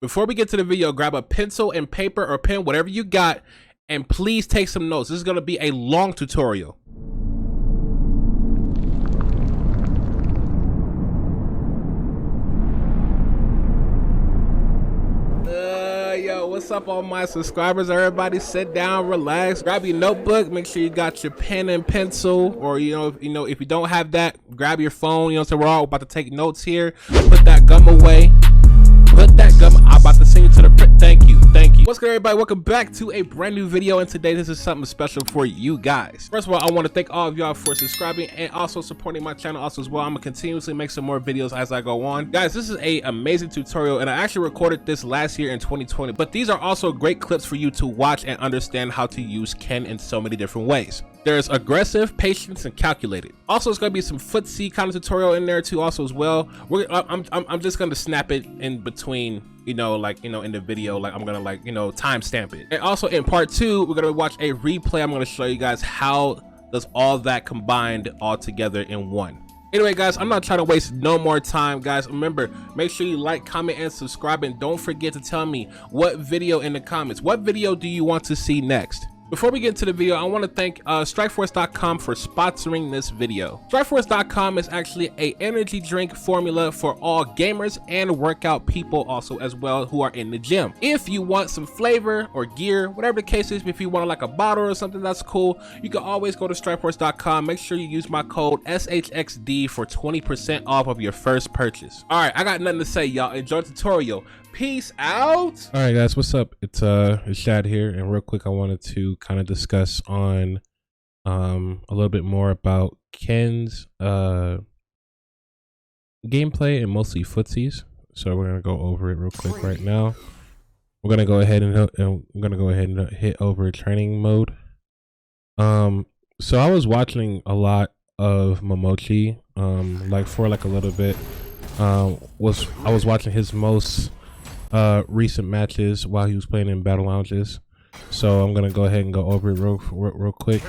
Before we get to the video, grab a pencil and paper or pen, whatever you got, and please take some notes. This is going to be a long tutorial. Yo, what's up all my subscribers? Everybody sit down, relax, grab your notebook, make sure you got your pen and pencil, or if you don't have that, grab your phone. So we're all about to take notes here. Put that gum away. Put that gum. I'm about to sing it to the print. Thank you. What's good, everybody? Welcome back to a brand new video, and today this is something special for you guys. First of all, I want to thank all of y'all for subscribing and also supporting my channel also as well. I'm gonna continuously make some more videos as I go on. Guys, this is a amazing tutorial, and I actually recorded this last year in 2020, but these are also great clips for you to watch and understand how to use Ken in so many different ways. There's aggressive, patience, and calculated. Also, it's gonna be some footsie kind of tutorial in there too also as well. I'm just gonna snap it in between, in the video, like I'm gonna time stamp it. And also in part 2, we're gonna watch a replay. I'm gonna show you guys how does all that combined all together in one. Anyway, guys, I'm not trying to waste no more time, guys. Remember, make sure you like, comment, and subscribe, and don't forget to tell me what video in the comments. What video do you want to see next? Before we get into the video, I want to thank strikeforce.com for sponsoring this video. Strikeforce.com is actually a energy drink formula for all gamers and workout people also as well who are in the gym. If you want some flavor or gear, whatever the case is, if you want like a bottle or something, that's cool. You can always go to strikeforce.com. Make sure you use my code SHXD for 20% off of your first purchase. All right, I got nothing to say, y'all. Enjoy the tutorial. Peace out. All right, guys, what's up? It's Shxd here, and real quick, I wanted to kind of discuss on a little bit more about Ken's gameplay and mostly footsies. So we're gonna go over it real quick right now. We're gonna go ahead and hit over training mode. So I was watching a lot of Momochi, for a little bit. I was watching his most recent matches while he was playing in battle lounges, so I'm gonna go ahead and go over it real quick.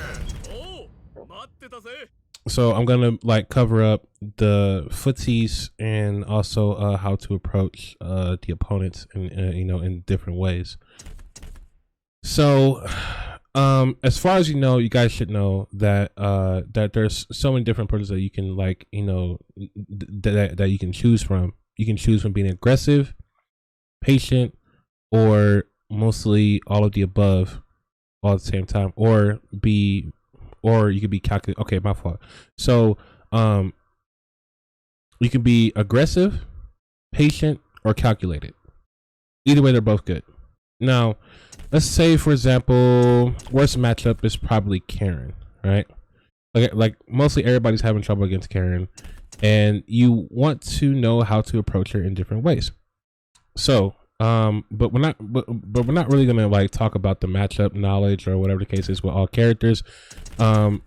So I'm gonna cover up the footsies and also how to approach the opponents in different ways. So as far as you guys should know that that there's so many different approaches that you can that you can choose from. You can choose from being aggressive, patient, or mostly all of the above all at the same time, or you could be calculated. Okay, my fault. So you can be aggressive, patient, or calculated. Either way, they're both good. Now let's say, for example, worst matchup is probably Karen, right? Like mostly everybody's having trouble against Karen, and you want to know how to approach her in different ways. So but we're not really gonna talk about the matchup knowledge or whatever the case is with all characters. We're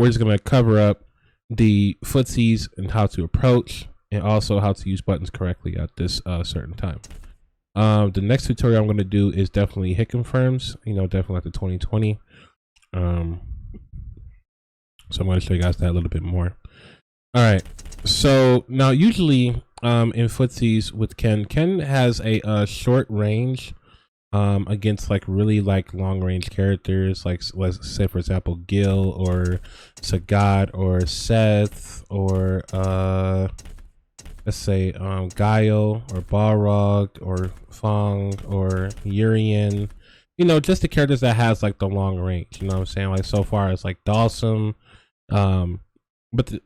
just gonna cover up the footsies and how to approach, and also how to use buttons correctly at this certain time. The next tutorial I'm gonna do is definitely hit confirms, definitely like the 2020. So I'm gonna show you guys that a little bit more. All right, so now usually in footsies with Ken has a short range against really long range characters, let's say for example Gil or Sagat or Seth or let's say Guile or Balrog or Fong or Urian, just the characters that has the long range, what I'm saying, so far as Dawson. But the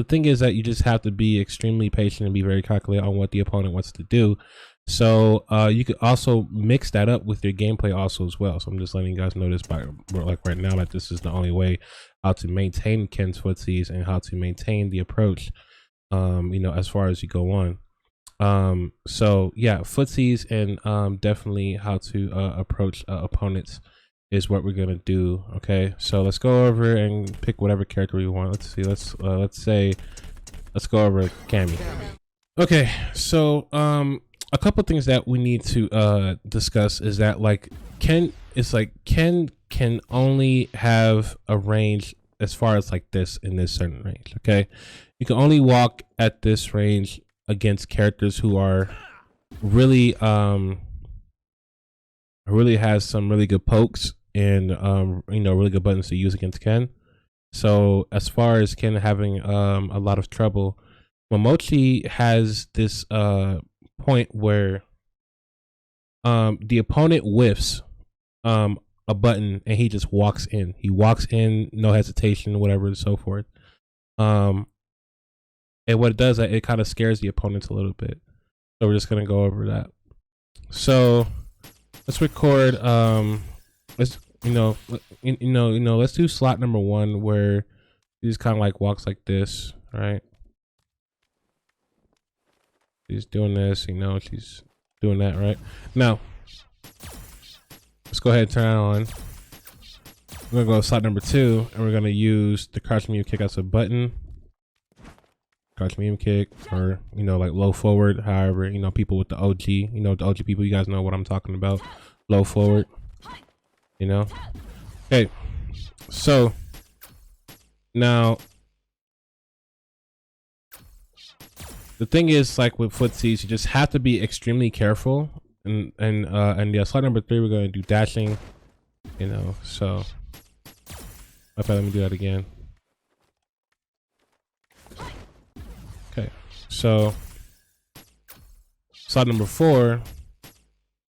thing is that you just have to be extremely patient and be very calculated on what the opponent wants to do. So you could also mix that up with your gameplay also as well. So I'm just letting you guys know this right now, that this is the only way how to maintain Ken's footsies and how to maintain the approach, as far as you go on. So yeah, footsies and definitely how to approach opponents is what we're gonna do. Okay, so let's go over and pick whatever character we want. Let's see, let's go over Cammy. Okay, so a couple things that we need to discuss is that Ken can only have a range as far as this in this certain range. Okay, you can only walk at this range against characters who are really really has some really good pokes and you know, really good buttons to use against Ken. So as far as Ken having a lot of trouble, Momochi has this point where the opponent whiffs a button and he just walks in. He walks in, no hesitation, whatever and so forth. And what it does, it kind of scares the opponents a little bit. So we're just gonna go over that. So let's record. Let's let's do slot number 1 where he just kind of like walks like this, right? She's doing this, you know, she's doing that, right? Now, let's go ahead and turn it on. We're gonna go to slot number 2, and we're gonna use the crouch medium kick as a button. Crouch medium kick, or you know, like low forward. However, you know, people with the OG, you know, the OG people, you guys know what I'm talking about. Low forward, you know. Okay, so now the thing is, like with footsies, you just have to be extremely careful. And yeah, slide number 3, we're gonna do dashing. You know, so okay, let me do that again. Okay, so slide number 4,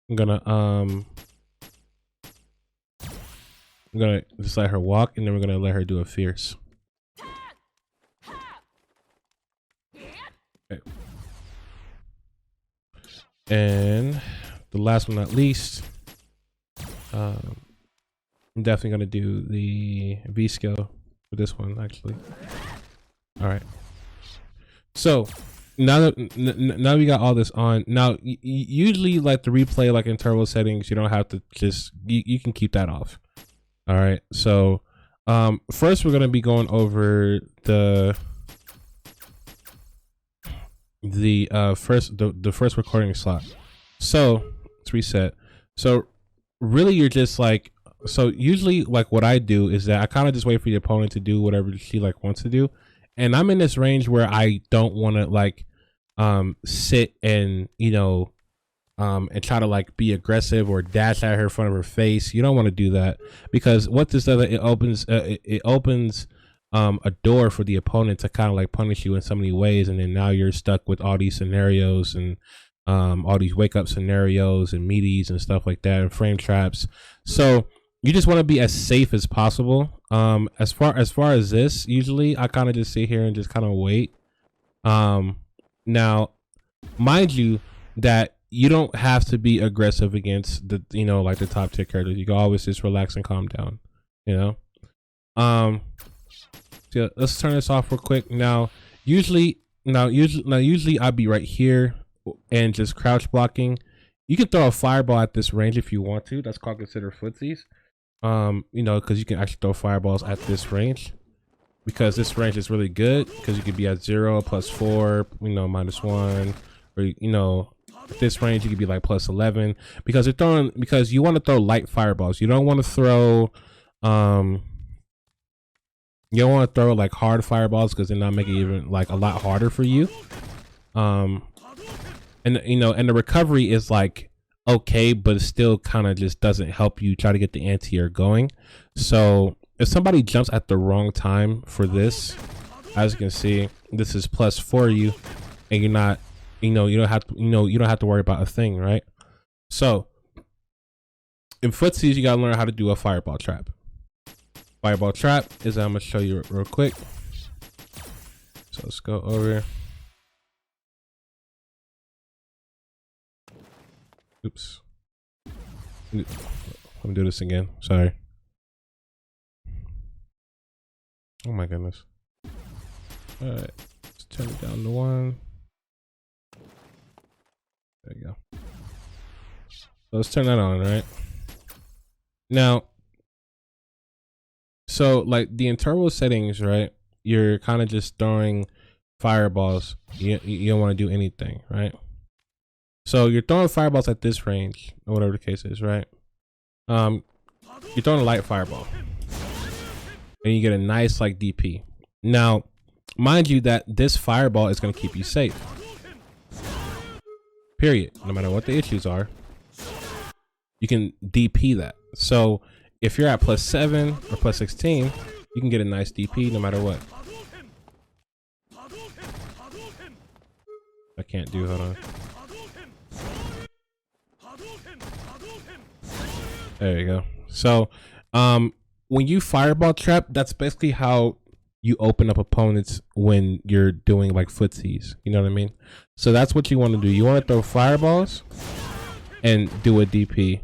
I'm gonna just let her walk, and then we're gonna let her do a fierce. Okay. And the last but not least, I'm definitely gonna do the V skill for this one, actually. All right. So now that we got all this on, now usually like the replay, like in turbo settings, you don't have to just you can keep that off. All right. So first we're gonna be going over the first recording slot. So let's reset. So really you're just like, so usually like what I do is that I kind of just wait for the opponent to do whatever she like wants to do, and I'm in this range where I don't want to like sit and, you know, and try to like be aggressive or dash at her in front of her face. You don't want to do that, because what this does, it opens a door for the opponent to kind of like punish you in so many ways, and then now you're stuck with all these scenarios and all these wake up scenarios and meaties and stuff like that, and frame traps. So you just want to be as safe as possible. As far as this, usually I kind of just sit here and just kind of wait. Now, mind you, that you don't have to be aggressive against the, you know, like the top tier characters. You can always just relax and calm down, you know. So let's turn this off real quick. Now usually I'd be right here and just crouch blocking. You can throw a fireball at this range if you want to. That's called consider footsies. You know, because you can actually throw fireballs at this range, because this range is really good, because you could be at 0, +4, you know, -1, or you know, at this range you could be like +11, because you want to throw light fireballs. You don't want to throw you don't want to throw like hard fireballs, because they're not making it even like a lot harder for you. And you know, and the recovery is like okay, but it still kind of just doesn't help you try to get the anti-air going. So if somebody jumps at the wrong time for this, as you can see, this is +4 for you, and you're not, you know, you don't have to worry about a thing, right? So in footsies, you gotta learn how to do a fireball trap. Fireball trap is, I'm gonna show you real quick. So let's go over. Oops. Let me do this again. Sorry. Oh my goodness. All right, let's turn it down to 1. There you go. So let's turn that on, right? Now, so like the internal settings, right? You're kind of just throwing fireballs. You don't want to do anything, right? So you're throwing fireballs at this range, or whatever the case is, right? You're throwing a light fireball, and you get a nice like DP. Now, mind you that this fireball is going to keep you safe. period. No matter what the issues are, you can DP that. So if you're at +7 or +16, you can get a nice DP no matter what. I can't do, hold on. There you go. So when you fireball trap, that's basically how you open up opponents when you're doing like footsies. You know what I mean? So that's what you want to do. You want to throw fireballs and do a DP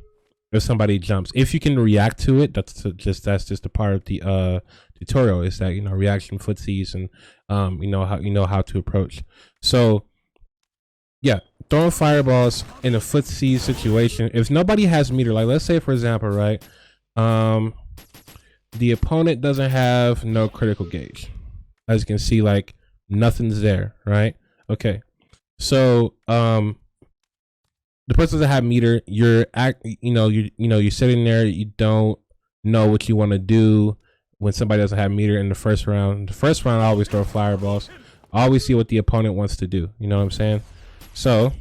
if somebody jumps. If you can react to it, that's just a part of the tutorial, is that, you know, reaction footsies and you know how to approach. So yeah, throwing fireballs in a footsie situation. If nobody has meter, like let's say for example, right, the opponent doesn't have no critical gauge. As you can see, like nothing's there, right? Okay, so the person doesn't have meter. You're sitting there. You don't know what you want to do when somebody doesn't have meter in the first round. The first round, I always throw fireballs. I always see what the opponent wants to do. You know what I'm saying? So,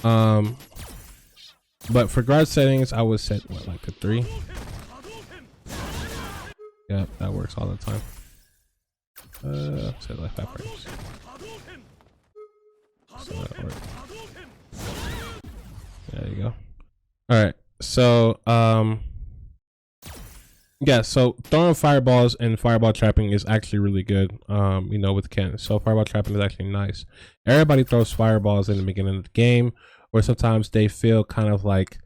but for guard settings, I would set what, like a 3. Yep, that works all the time. Set like 5 frames. So that works. There you go. All right. So, yeah, so throwing fireballs and fireball trapping is actually really good, you know, with Ken. So fireball trapping is actually nice. Everybody throws fireballs in the beginning of the game, or sometimes they feel kind of like,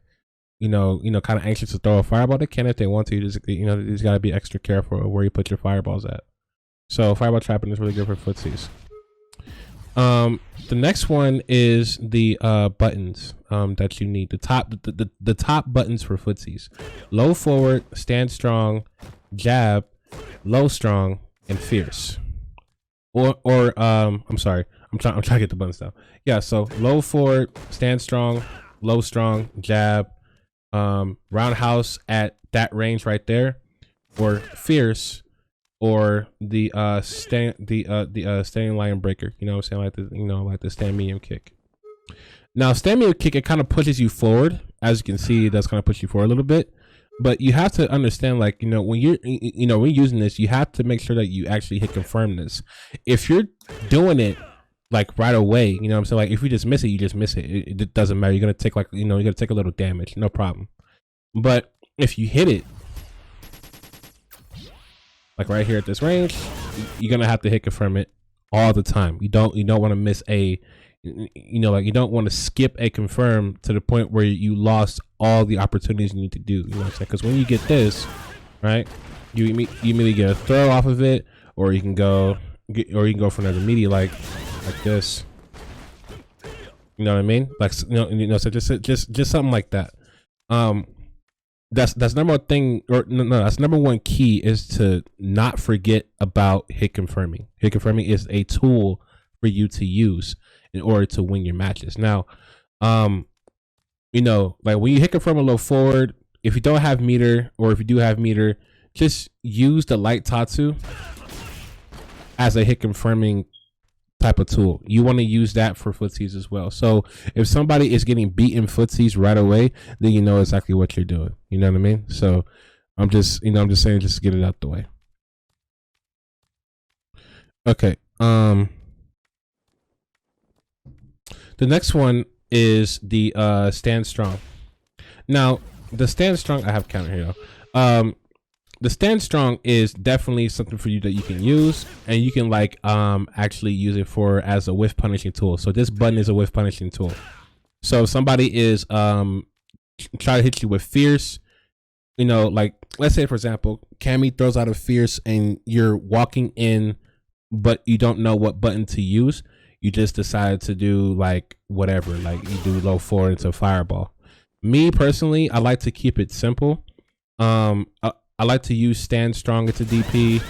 you know, kind of anxious to throw a fireball. They can if they want to. You just got to be extra careful of where you put your fireballs at. So fireball trapping is really good for footsies. The next one is the buttons that you need. The top buttons for footsies: low forward, stand strong, jab, low strong, and fierce. Or I'm sorry, I'm trying to get the buttons down. Yeah, so low forward, stand strong, low strong, jab, roundhouse at that range right there, or fierce, or the standing lion breaker. You know what I'm saying? Like the stand medium kick. Now stand medium kick, it kind of pushes you forward. As you can see, it does kind of push you forward a little bit, but you have to understand, like, when you're when you're using this, you have to make sure that you actually hit confirm this. If you're doing it like right away, you know what I'm saying, like if you just miss it, you just miss it. It doesn't matter. You're gonna take like, you're gonna take a little damage, no problem. But if you hit it like right here at this range, you're gonna have to hit confirm it all the time. You don't want to miss a, like you don't want to skip a confirm to the point where you lost all the opportunities you need to do. You know what I'm saying? Because when you get this, right, you immediately get a throw off of it, or you can go for another media like this. You know what I mean? Like, so just something like that. That's number one thing, or no, that's number one key, is to not forget about hit confirming. Hit confirming is a tool for you to use in order to win your matches. Now, like when you hit confirm a low forward, if you don't have meter, or if you do have meter, just use the light tatsu as a hit confirming type of tool. You want to use that for footsies as well. So if somebody is getting beaten footsies right away, then you know exactly what you're doing. You know what I mean? So I'm just saying, just to get it out the way. Okay. The next one is the stand strong. Now the stand strong, I have counter here though. The stand strong is definitely something for you that you can use, and you can like actually use it for as a whiff punishing tool. So this button is a whiff punishing tool. So if somebody is try to hit you with fierce, like let's say for example, Cammy throws out a fierce and you're walking in, but you don't know what button to use. You just decide to do like whatever, like you do low forward into fireball. Me personally, I like to keep it simple. I like to use stand strong into DP,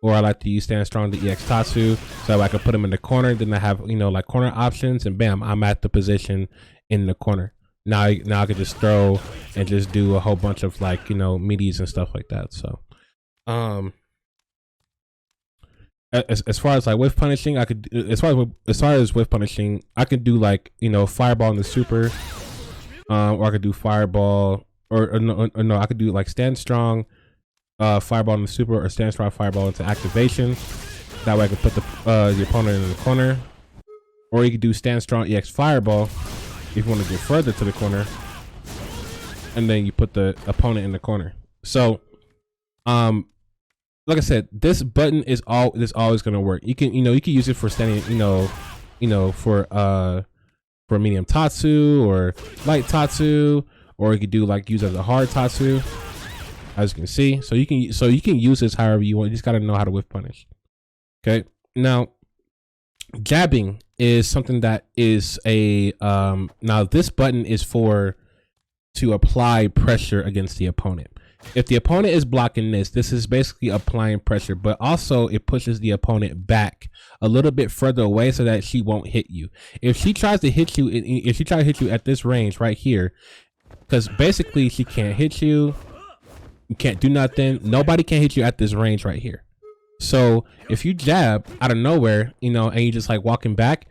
or I like to use stand strong to EX Tatsu, so I can put them in the corner. Then I have like corner options, and bam, I'm at the position in the corner. Now I can just throw and just do a whole bunch of like midis and stuff like that. So as far as like whiff punishing, I could as far as whiff punishing, I could do like, you know, fireball in the super, or I could do fireball, or no, I could do like stand strong, fireball in the super, or stand strong fireball into activation. That way I could put the opponent in the corner, or you could do stand strong EX fireball if you want to get further to the corner, and then you put the opponent in the corner. So, like I said, this button is always going to work. You can use it for standing, for medium Tatsu or light Tatsu, or you could do like use as a hard Tatsu, as you can see. So you can use this however you want. You just got to know how to whiff punish. Okay. Now, jabbing is something that is a now this button is to apply pressure against the opponent. If the opponent is blocking this is basically applying pressure, but also it pushes the opponent back a little bit further away so that she won't hit you. If she tries to hit you, at this range right here, because basically she can't hit you, you can't do nothing. Nobody can hit you at this range right here. So if you jab out of nowhere, and you just like walking back,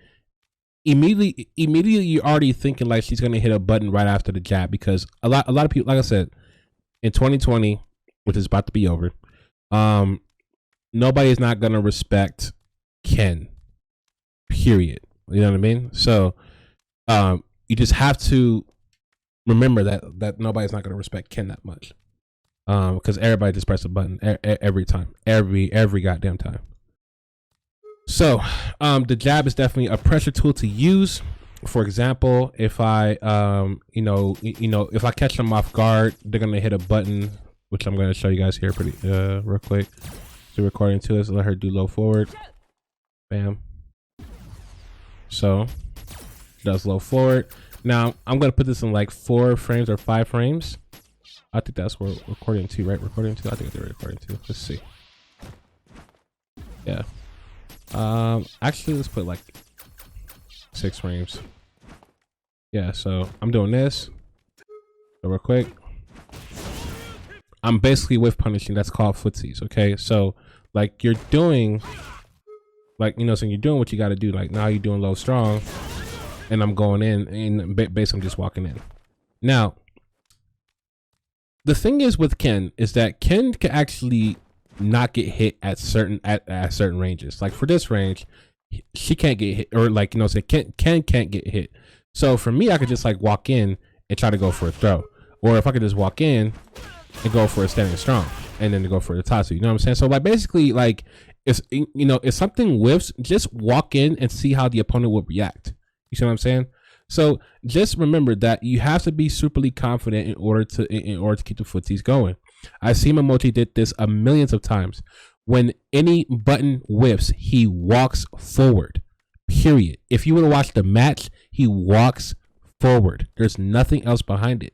immediately you're already thinking like she's gonna hit a button right after the jab, because a lot of people, like I said, in 2020, which is about to be over, nobody is not gonna respect Ken, period. You know what I mean? So you just have to remember that nobody's not gonna respect Ken that much, because everybody just press a button every time, every goddamn time. So the jab is definitely a pressure tool to use. For example, if I if I catch them off guard, they're gonna hit a button, which I'm gonna show you guys here pretty real quick. So recording to us, let her do low forward. Bam. So she does low forward. Now I'm gonna put this in like 4 frames or 5 frames. I think that's what recording to, right? Recording to. I think they're recording to. Let's see. Yeah. Actually, let's put like 6 frames. Yeah, so I'm doing this. So real quick, I'm basically whiff punishing. That's called footsies. Okay, so like you're doing, like so you're doing what you got to do. Like now you're doing low strong, and I'm going in, and basically I'm just walking in. Now, the thing is with Ken is that Ken can actually not get hit at certain ranges. Like for this range, she can't get hit, or like say Ken can't get hit. So for me, I could just like walk in and try to go for a throw, or if I could just walk in and go for a standing strong, and then to go for the Tatsu. You know what I'm saying? So like basically, like if if something whiffs, just walk in and see how the opponent will react. You see what I'm saying? So just remember that you have to be superly confident in order to keep the footsies going. I've seen Momochi did this a millions of times. When any button whiffs, he walks forward. Period. If you would have watched the match, he walks forward. There's nothing else behind it.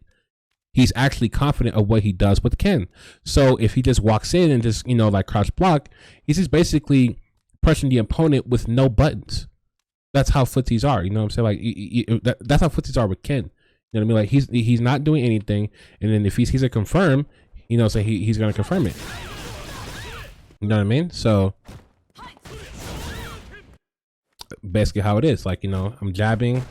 He's actually confident of what he does with Ken. So if he just walks in and just like crouch block, he's just basically pressing the opponent with no buttons. That's how footsies are. You know what I'm saying? Like that's how footsies are with Ken. You know what I mean? Like he's not doing anything, and then if he sees a confirm, so he's gonna confirm it. You know what I mean? So basically how it is. Like I'm jabbing.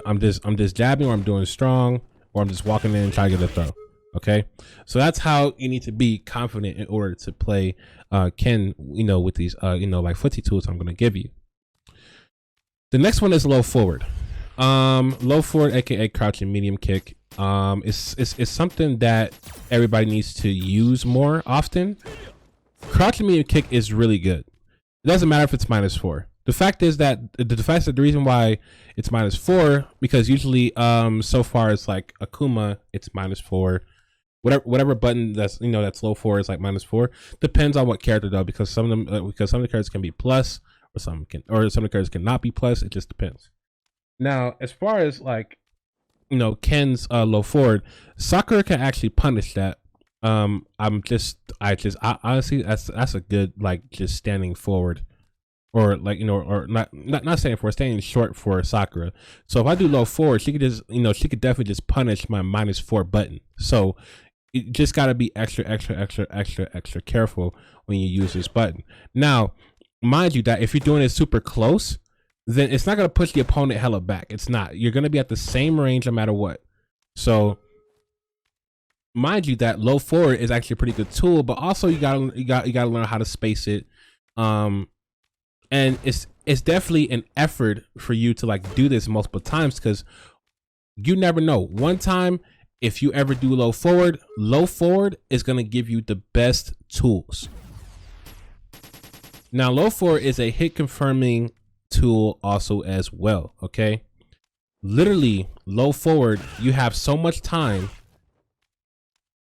I'm just jabbing, or I'm doing strong, or I'm just walking in and trying to get a throw. Okay, so that's how you need to be confident in order to play Ken, with these like footsie tools I'm going to give you. The next one is low forward. Low forward, aka crouching medium kick, is something that everybody needs to use more often. Crouching medium kick is really good. It doesn't matter if it's -4. The fact is that the reason why it's -4, because usually so far it's like Akuma, it's -4. Whatever button that's that's low 4 is like -4. Depends on what character though, because some of the characters can be plus, or some of the characters cannot be plus. It just depends. Now, as far as like Ken's low forward, Sakura can actually punish that. I honestly that's a good like just standing forward, or like or not standing forward, standing short for Sakura. So if I do low forward, she could just she could definitely just punish my -4 button. So you just got to be extra careful when you use this button. Now, mind you that if you're doing it super close, then it's not going to push the opponent hella back. It's not. You're going to be at the same range no matter what. So mind you that low forward is actually a pretty good tool, but also you got to learn how to space it. And it's definitely an effort for you to like do this multiple times, because you never know. One time, if you ever do low forward is going to give you the best tools. Now, low forward is a hit confirming tool also as well. Okay. Literally low forward, you have so much time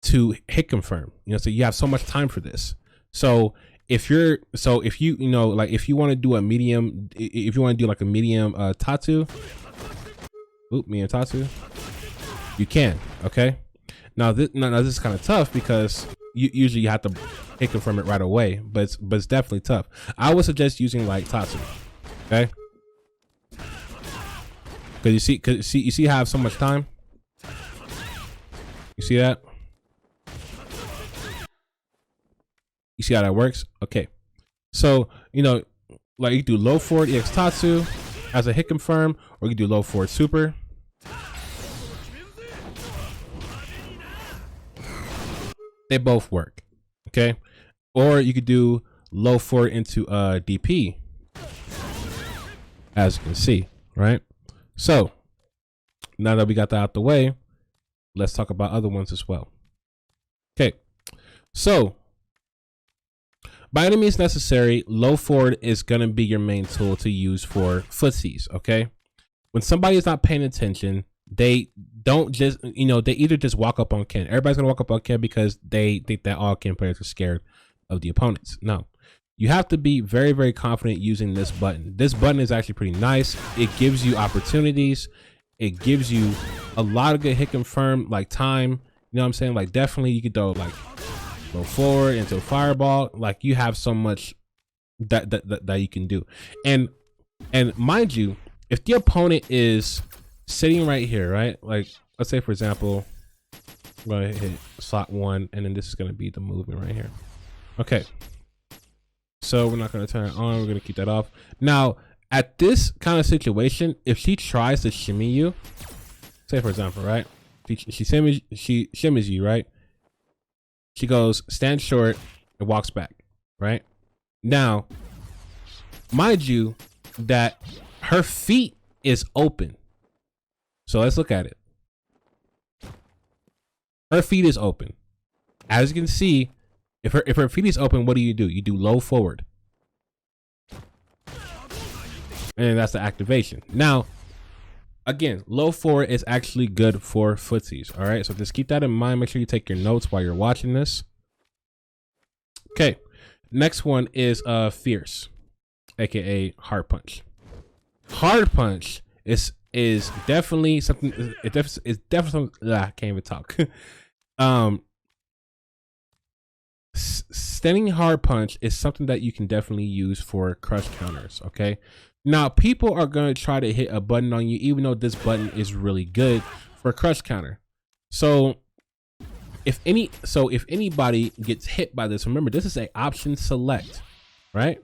to hit confirm, so you have so much time for this. So if you like, if you want to do a medium, if you want to do like a medium tattoo, medium tattoo, you can. Okay. Now this is kind of tough because usually you have to hit confirm it right away, but it's definitely tough. I would suggest using like tattoo. Okay. Because you see, I have so much time. You see that? You see how that works? Okay. So, like you do low forward EX Tatsu as a hit confirm, or you do low forward super. They both work. Okay. Or you could do low forward into DP, as you can see, right? So now that we got that out the way, let's talk about other ones as well. Okay. So by any means necessary, low forward is going to be your main tool to use for footsies. Okay. When somebody is not paying attention, they don't just, they either just walk up on Ken. Everybody's going to walk up on Ken because they think that all Ken players are scared of the opponents. No, you have to be very, very confident using this button. This button is actually pretty nice. It gives you opportunities. It gives you a lot of good hit confirm, like time. You know what I'm saying? Like definitely you could go like low forward into a fireball. Like you have so much that you can do. And mind you, if the opponent is sitting right here, right? Like let's say for example, I'm going to hit slot 1 and then this is going to be the movement right here. Okay. So we're not going to turn it on. We're going to keep that off. Now, at this kind of situation, if she tries to shimmy you, say for example, right? She shimmies you, right? She goes stand short and walks back, right? Now, mind you that her feet is open. So let's look at it. Her feet is open. As you can see, if her feet is open, what do? You do low forward. And that's the activation. Now, again, low forward is actually good for footsies. All right. So just keep that in mind. Make sure you take your notes while you're watching this. Okay. Next one is Fierce, aka Hard Punch. Hard Punch is definitely something. It's definitely something. I can't even talk. Standing hard punch is something that you can definitely use for crush counters. Okay. Now people are going to try to hit a button on you, even though this button is really good for a crush counter. So if anybody gets hit by this, remember this is a option select, right?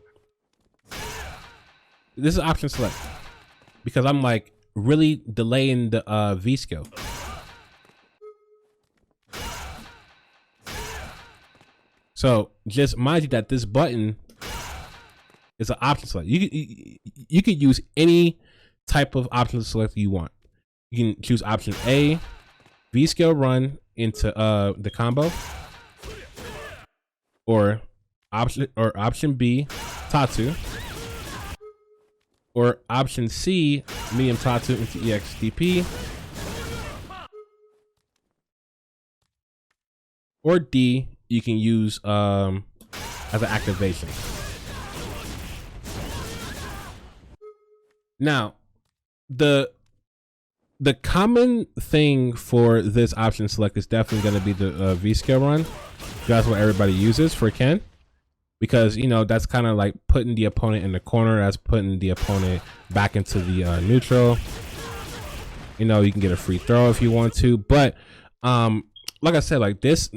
This is option select because I'm like really delaying the V skill. So just mind you that this button is an option select. You could use any type of option select you want. You can choose option A, V scale run into the combo, or option B, Tatsu, or option C, medium Tatsu into EXDP, or D, you can use as an activation. Now, the common thing for this option select is definitely going to be the V scale run. That's what everybody uses for Ken, because that's kind of like putting the opponent in the corner. That's putting the opponent back into the neutral. You can get a free throw if you want to, but like I said, like this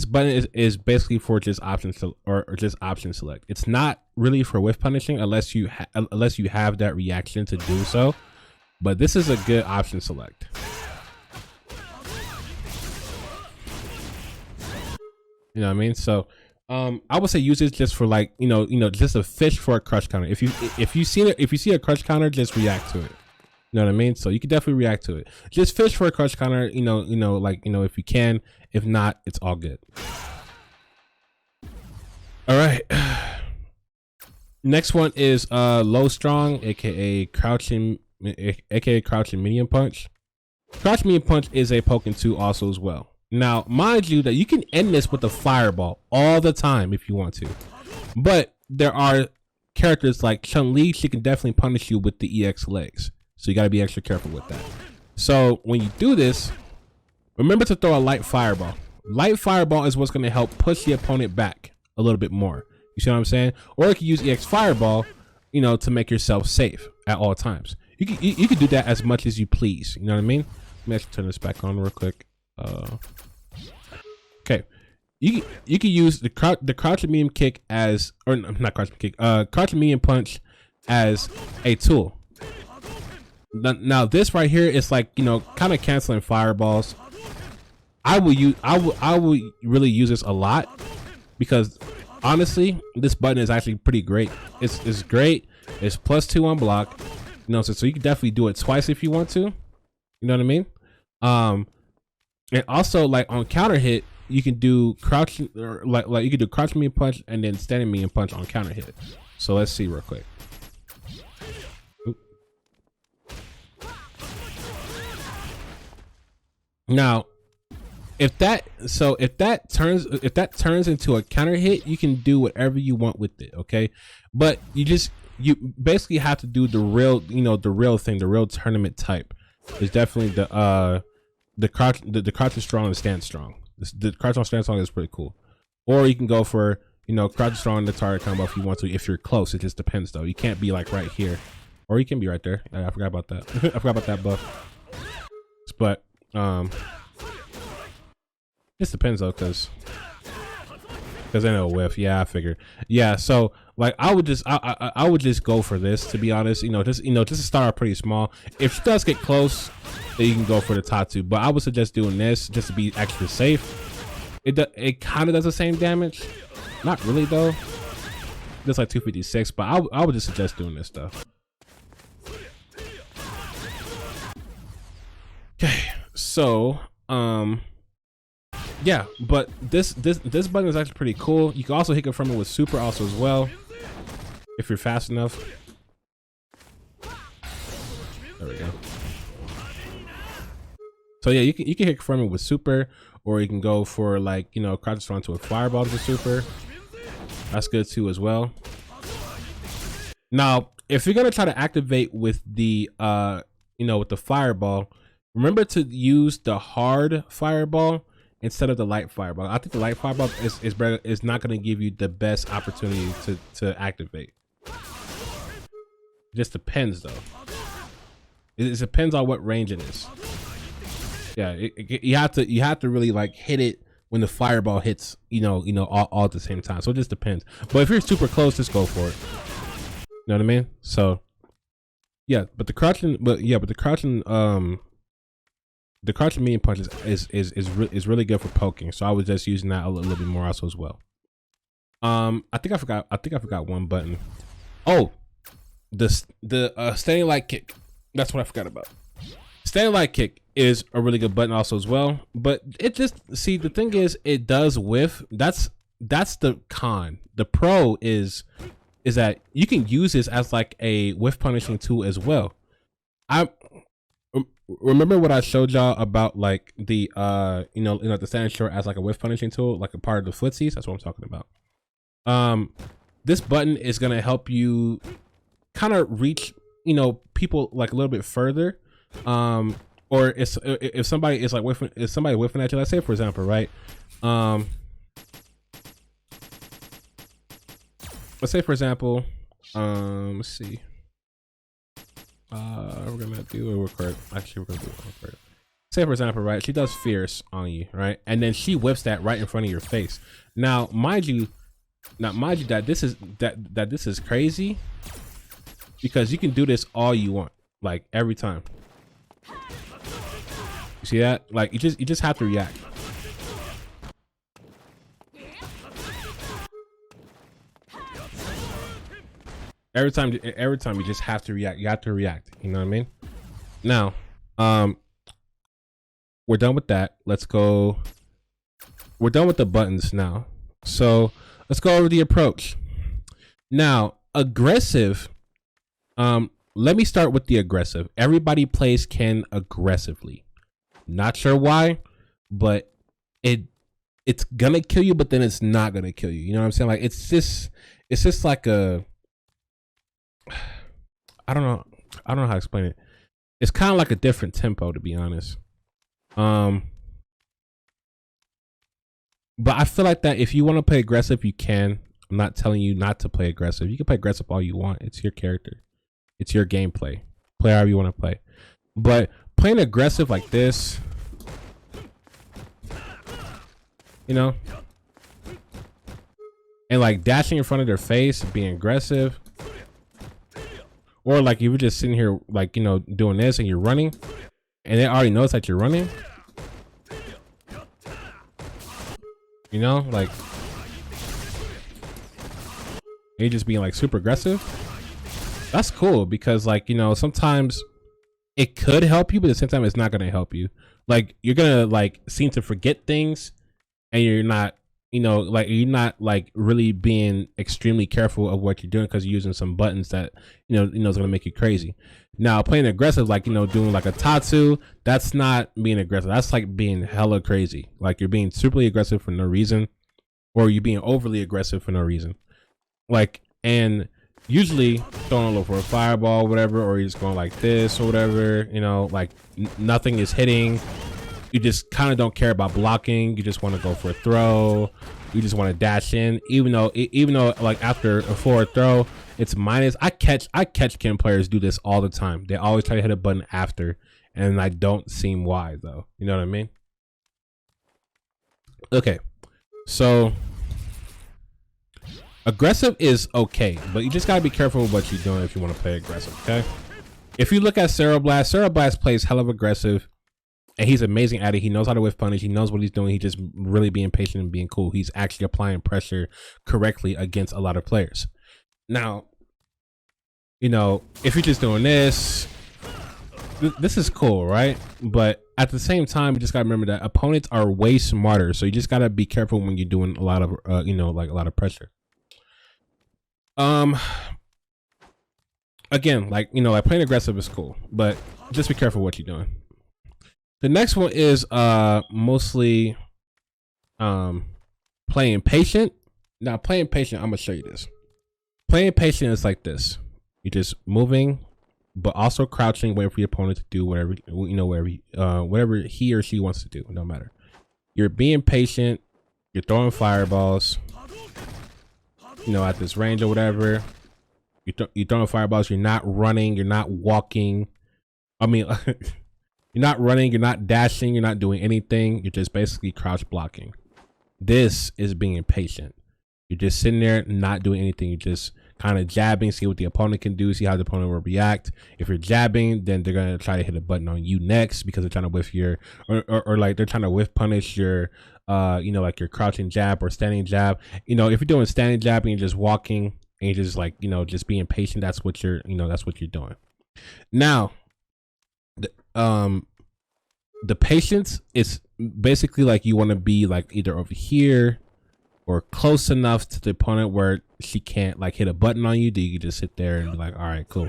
button is basically for just option or just option select. It's not really for whiff punishing unless you have that reaction to do so. But this is a good option select. You know what I mean? So I would say use it just for like, just a fish for a crush counter. If you see a crush counter, just react to it. You know what I mean? So you can definitely react to it. Just fish for a crush counter, if you can. If not, it's all good. All right. Next one is low strong, aka crouching medium punch. Crouch medium punch is a poking 2 also as well. Now, mind you that you can end this with a fireball all the time if you want to. But there are characters like Chun-Li, she can definitely punish you with the EX legs. So you got to be extra careful with that. So when you do this, remember to throw a light fireball. Light fireball is what's going to help push the opponent back a little bit more. You see what I'm saying? Or you can use EX fireball, to make yourself safe at all times. You can do that as much as you please. You know what I mean? Let me actually turn this back on real quick. Okay. You can use the crouch and medium kick as, or not crouch and kick, crouch and medium punch as a tool. Now this right here is like, kind of canceling fireballs. I would really use this a lot because honestly, this button is actually pretty great. It's great. It's +2 on block. So you can definitely do it twice if you want to. You know what I mean? And also like on counter hit, you can do crouch or like you can do crouch medium punch and then standing medium punch on counter hit. So let's see real quick. Now, if that turns into a counter hit, you can do whatever you want with it, okay? But you basically have to do the real, the real thing, the real tournament type. Is definitely the crouch is strong and stand strong. The crouch on stand strong is pretty cool. Or you can go for, crouch strong in the target combo if you want to, if you're close. It just depends though. You can't be like right here. Or you can be right there. I forgot about that. I forgot about that buff. But this depends though, because they know whiff. Yeah, I figured. Yeah, so like I would just go for this, to be honest. Just to start out pretty small. If she does get close, then you can go for the Tatsu. But I would suggest doing this just to be extra safe. It kind of does the same damage. Not really though. Just like 256, but I would just suggest doing this stuff. Okay, so yeah, but this button is actually pretty cool. You can also hit confirm it with super also as well, if you're fast enough. There we go. So yeah, you can hit confirm it with super, or you can go for like, crouch strong to a fireball to super. That's good too as well. Now, if you're gonna try to activate with the with the fireball, remember to use the hard fireball instead of the light fireball. I think the light fireball is not going to give you the best opportunity to activate. It just depends though. It depends on what range it is. Yeah, you have to really like hit it when the fireball hits, all at the same time. So it just depends. But if you're super close, just go for it. You know what I mean? So yeah, but the crouching medium punch is really good for poking. So I was just using that a little bit more also as well. I think I forgot one button. Oh, the standing light kick. That's what I forgot about. Standing light kick is a really good button also as well. But it just, see, the thing is, it does whiff. That's the con. The pro is that you can use this as like a whiff punishing tool as well. I remember what I showed y'all about like the the standing short as like a whiff punishing tool, like a part of the footsies. That's what I'm talking about. This button is gonna help you kind of reach people like a little bit further. Or if somebody is like whiffing, at you, let's say for example, right? Let's say for example, let's see. We're gonna do a record. Actually, we're gonna do a record. say for example, right, she does fierce on you, right, and then she whips that right in front of your face. Now mind you that this is crazy, because you can do this all you want, like every time. You see that? Like you just have to react. Every time you just have to react. You have to react. You know what I mean? Now, we're done with that. Let's go. We're done with the buttons now. So let's go over the approach. Now, aggressive. Let me start with the aggressive. Everybody plays Ken aggressively. Not sure why, but it's gonna kill you, but then it's not gonna kill you. You know what I'm saying? Like it's just like a, I don't know how to explain it. It's kind of like a different tempo, to be honest. But I feel like that if you want to play aggressive, you can. I'm not telling you not to play aggressive. You can play aggressive all you want. It's your character. It's your gameplay. Play however you want to play. But playing aggressive like this, you know, and like dashing in front of their face, being aggressive, or like you were just sitting here, like, you know, doing this and you're running, and they already knows that you're running. You know, like you're just being like super aggressive. That's cool because, like, you know, sometimes it could help you, but at the same time, it's not gonna help you. Like you're gonna like seem to forget things, and you're not, you know, like you're not like really being extremely careful of what you're doing because you're using some buttons that you know is gonna make you crazy. Now playing aggressive, like, you know, doing like a Tatsu, that's not being aggressive. That's like being hella crazy. Like you're being superly aggressive for no reason, or you're being overly aggressive for no reason. Like, and usually throwing a little for a fireball, whatever, or you're just going like this or whatever. You know, like nothing is hitting. You just kind of don't care about blocking. You just want to go for a throw. You just want to dash in, even though like after a forward throw, it's minus. I catch Ken players do this all the time. They always try to hit a button after, and I don't see why though. You know what I mean? Okay, so aggressive is okay, but you just gotta be careful with what you're doing if you want to play aggressive. Okay, if you look at Cereblast plays hell of aggressive. And he's amazing at it. He knows how to whiff punish. He knows what he's doing. He's just really being patient and being cool. He's actually applying pressure correctly against a lot of players. Now, you know, if you're just doing this, this is cool, right? But at the same time, you just gotta remember that opponents are way smarter. So you just gotta be careful when you're doing a lot of, you know, like a lot of pressure. Again, like, you know, like playing aggressive is cool, but just be careful what you're doing. The next one is mostly playing patient. Now playing patient, I'm gonna show you this. Playing patient is like this. You're just moving, but also crouching, waiting for your opponent to do whatever, you know, whatever he or she wants to do. No matter. You're being patient. You're throwing fireballs, you know, at this range or whatever. You're throwing fireballs. You're not running. You're not walking. I mean. You're not running, you're not dashing, you're not doing anything. You're just basically crouch blocking. This is being patient. You're just sitting there, not doing anything. You're just kind of jabbing, see what the opponent can do, see how the opponent will react. If you're jabbing, then they're going to try to hit a button on you next because they're trying to whiff your, or like they're trying to whiff punish your, you know, like your crouching jab or standing jab. You know, if you're doing standing jab and you're just walking and you're just like, you know, just being patient, that's what you're, you know, that's what you're doing. Now, the patience is basically like you want to be like either over here or close enough to the opponent where she can't like hit a button on you, that you can just sit there and be like, all right, cool,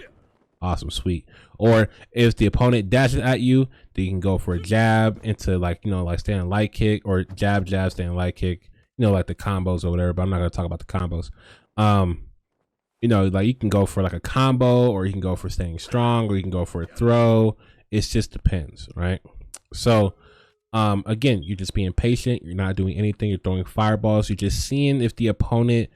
awesome, sweet. Or if the opponent dashes at you, then you can go for a jab into like, you know, like standing light kick, or jab, standing light kick, you know, like the combos or whatever, but I'm not going to talk about the combos. You know, like you can go for like a combo, or you can go for staying strong, or you can go for a throw. It just depends, right? So again, you're just being patient. You're not doing anything. You're throwing fireballs. You're just seeing if the opponent,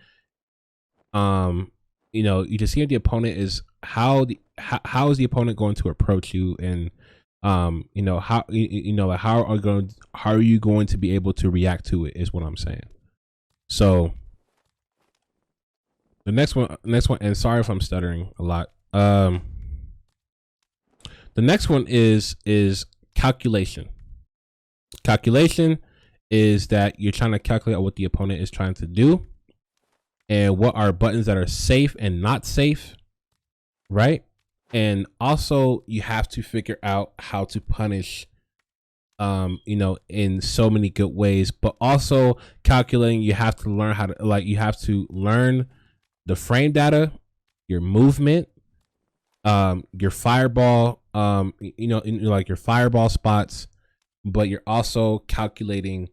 you know, you just see if the opponent is how is the opponent going to approach you, and You know, how you know, like how are you going to be able to react to it is what I'm saying. So the next one, and sorry if I'm stuttering a lot. The next one is calculation. Calculation is that you're trying to calculate what the opponent is trying to do and what are buttons that are safe and not safe, right? And also you have to figure out how to punish you know, in so many good ways, but also calculating, you have to learn how to, like, you have to learn the frame data, your movement, your fireball, you know, like your fireball spots, but you're also calculating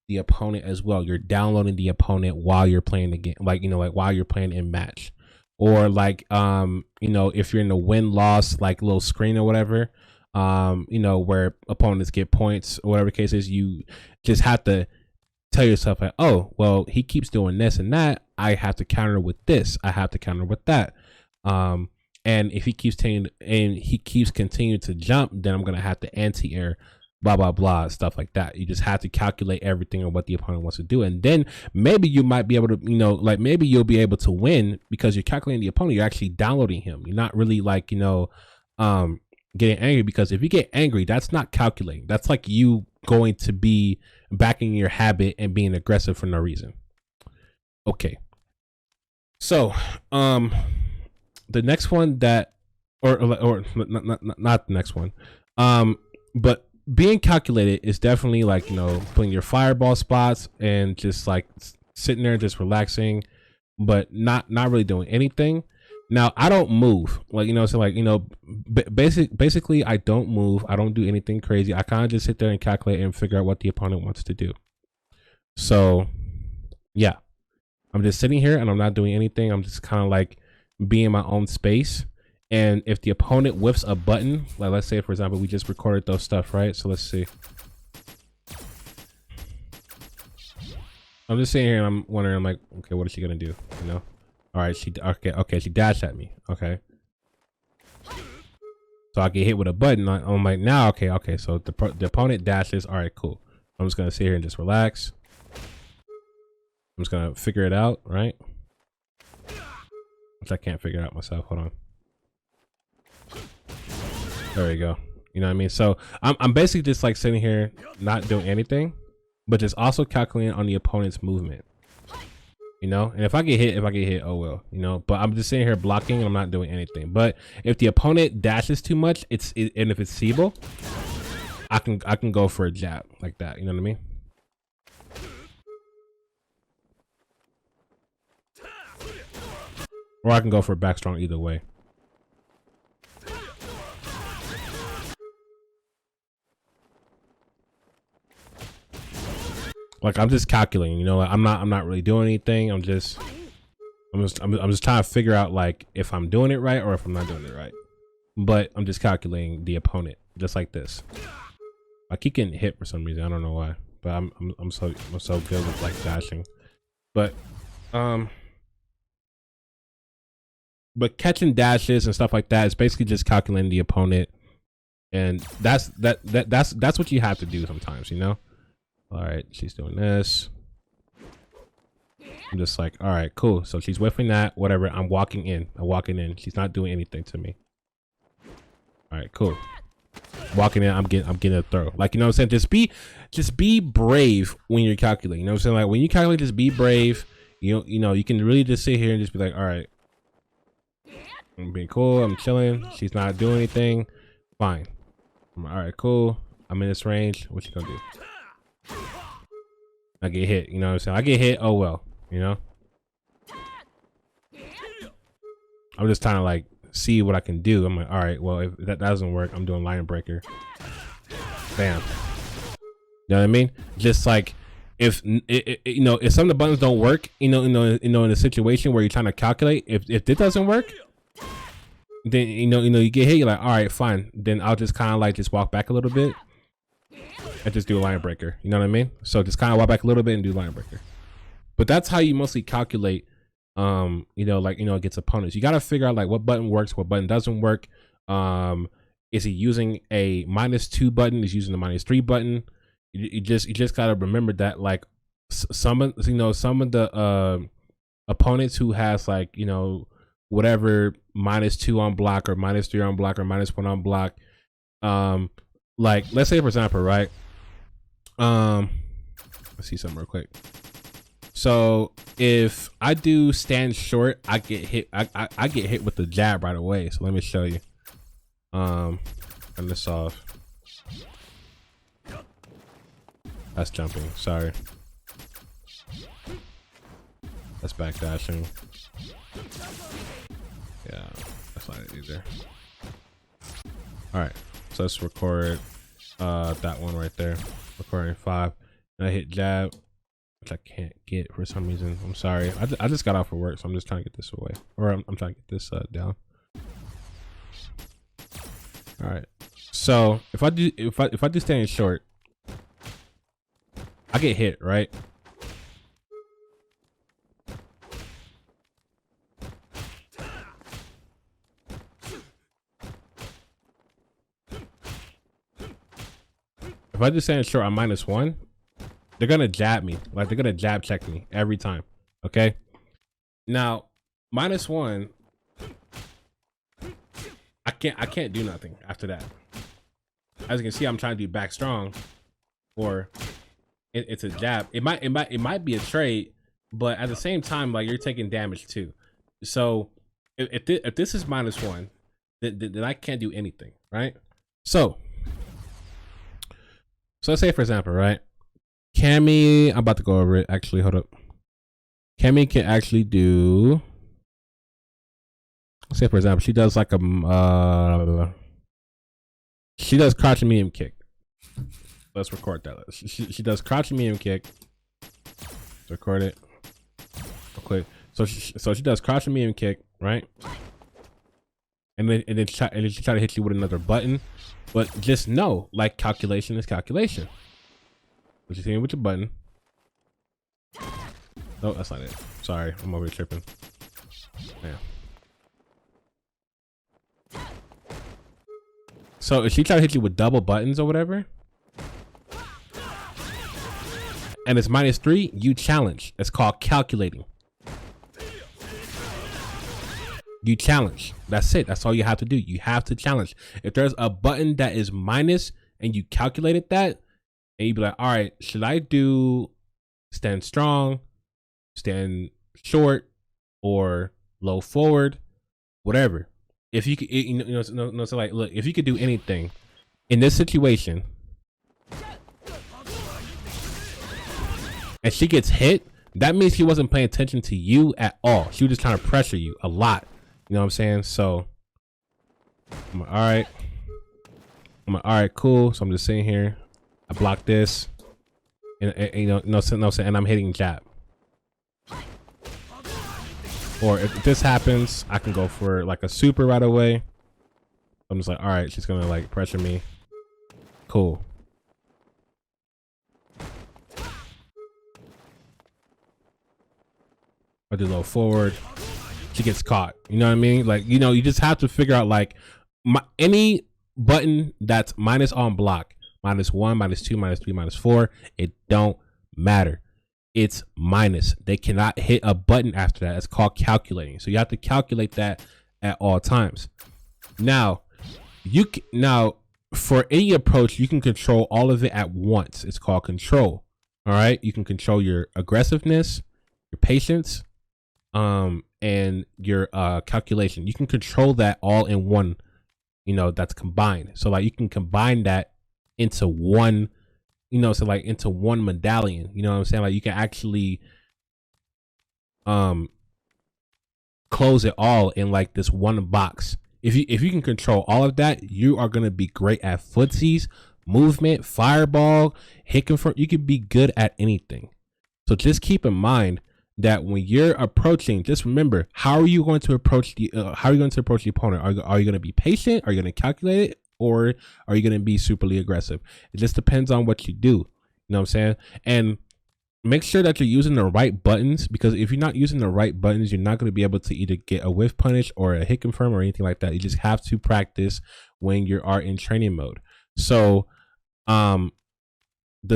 the opponent as well. You're downloading the opponent while you're playing the game, like, you know, like while you're playing in match, or like, you know, if you're in the win-loss, like little screen or whatever, you know, where opponents get points or whatever the case is, you just have to tell yourself like, oh, well, he keeps doing this and that, I have to counter with this, I have to counter with that. And if he keeps continuing to jump, then I'm gonna have to anti-air, blah blah blah, stuff like that. You just have to calculate everything on what the opponent wants to do, and then maybe you might be able to, you know, like maybe you'll be able to win because you're calculating the opponent. You're actually downloading him. You're not really like, you know, getting angry, because if you get angry, that's not calculating. That's like you going to be backing your habit and being aggressive for no reason. Okay, so the next one that, or not the next one, but being calculated is definitely like, you know, putting your fireball spots and just like sitting there just relaxing, but not really doing anything. Now I don't move, like, you know, so like, you know, basically I don't move, I don't do anything crazy. I kind of just sit there and calculate and figure out what the opponent wants to do. So yeah, I'm just sitting here and I'm not doing anything. I'm just kind of like being in my own space. And if the opponent whiffs a button, like let's say for example we just recorded those stuff, right? So let's see. I'm just sitting here and I'm wondering, I'm like, okay, what is she gonna do? You know? All right, she dashed at me. Okay, so I get hit with a button. I'm like, now okay, so the opponent dashes. All right, cool. I'm just gonna sit here and just relax. I'm just gonna figure it out, right? Which I can't figure it out myself. Hold on. There we go. You know what I mean? So I'm basically just like sitting here not doing anything, but just also calculating on the opponent's movement. You know, and if I get hit, oh well, you know, but I'm just sitting here blocking and I'm not doing anything. But if the opponent dashes too much, and if it's feeble, I can go for a jab like that. You know what I mean? Or I can go for a back strong, either way. Like I'm just calculating, you know, like I'm not really doing anything. I'm just trying to figure out like if I'm doing it right or if I'm not doing it right. But I'm just calculating the opponent just like this. I keep getting hit for some reason. I don't know why, but I'm so good with like dashing. But catching dashes and stuff like that is basically just calculating the opponent, and that's what you have to do sometimes, you know. All right, she's doing this. I'm just like, all right, cool. So she's whiffing that, whatever. I'm walking in. She's not doing anything to me. All right, cool. Walking in, I'm getting a throw. Like, you know what I'm saying? Just be brave when you're calculating. You know what I'm saying? Like when you calculate, just be brave. You know, you can really just sit here and just be like, all right, I'm being cool. I'm chilling. She's not doing anything. Fine. All right, cool. I'm in this range. What you gonna do? I get hit, you know what I'm saying? I get hit, oh well, you know? I'm just trying to like see what I can do. I'm like, all right, well, if that doesn't work, I'm doing line breaker. Bam. You know what I mean? Just like if you know, if some of the buttons don't work, in a situation where you're trying to calculate, if it doesn't work, then you know you get hit, you're like, all right, fine. Then I'll just kind of like just walk back a little bit. I just do a line breaker, you know what I mean? So just kind of walk back a little bit and do line breaker. But that's how you mostly calculate, you know, like, you know, against opponents. You got to figure out like what button works, what button doesn't work. Is he using a -2 button? Is he using the -3 button? You just gotta remember that, like, some of the opponents who has, like, whatever -2 on block or -3 on block or -1 on block. Like, let's say for example, right? Let's see something real quick. So if I do stand short, I get hit. I get hit with the jab right away. So let me show you. Turn this off. That's jumping. Sorry. That's backdashing. Yeah, that's not it either. All right, so let's record that one right there. Recording 5, and I hit jab, which I can't get for some reason. I'm sorry. I just got off of work, so I'm just trying to get this away, or I'm trying to get this down. All right. So if I do standing short, I get hit, right? If I do standing short on -1, they're gonna jab me. Like, they're gonna jab check me every time. Okay. Now, -1, I can't do nothing after that. As you can see, I'm trying to do back strong, or it's a jab. It might be a trade, but at the same time, like, you're taking damage too. So if this is -1, then I can't do anything, right? So let's say, for example, right? Cammy, I'm about to go over it. Actually, hold up. Cammy can actually do. Let's say, for example, she does like a she does crouch and medium kick. Let's record that. She does crouch and medium kick. Let's record it real quick. So she does crouch and medium kick, right? And then she try to hit you with another button. But just know, like, calculation is calculation. What you seeing with your button? No, that's not it. Sorry, I'm over here tripping. Yeah. So if she try to hit you with double buttons or whatever, and it's -3, you challenge. It's called calculating. You challenge. That's it. That's all you have to do. You have to challenge. If there's a button that is minus and you calculated that, and you be like, all right, should I do stand strong, stand short, or low forward, whatever? If you could, so like, look, if you could do anything in this situation, and she gets hit, that means she wasn't paying attention to you at all. She was just trying to pressure you a lot. You know what I'm saying? So I'm like, all right, cool. So I'm just sitting here. I block this, and and I'm hitting jab. Or if this happens, I can go for like a super right away. I'm just like, all right, she's gonna like pressure me. Cool. I do low forward. She gets caught. You know what I mean? Like, you just have to figure out, like, any button that's minus on block, -1, -2, -3, -4, it don't matter. It's minus. They cannot hit a button after that. It's called calculating. So you have to calculate that at all times. Now, for any approach, you can control all of it at once. It's called control. All right. You can control your aggressiveness, your patience, and your calculation. You can control that all in one, that's combined. So like, you can combine that into one, so like into one medallion. You know what I'm saying? Like, you can actually close it all in like this one box. If you can control all of that, you are gonna be great at footsies, movement, fireball, hit confirm. You could be good at anything. So just keep in mind that when you're approaching, just remember, how are you going to approach the opponent? Are you going to be patient? Are you going to calculate it? Or are you going to be superly aggressive? It just depends on what you do. You know what I'm saying? And make sure that you're using the right buttons, because if you're not using the right buttons, you're not going to be able to either get a whiff punish or a hit confirm or anything like that. You just have to practice when you are in training mode. So the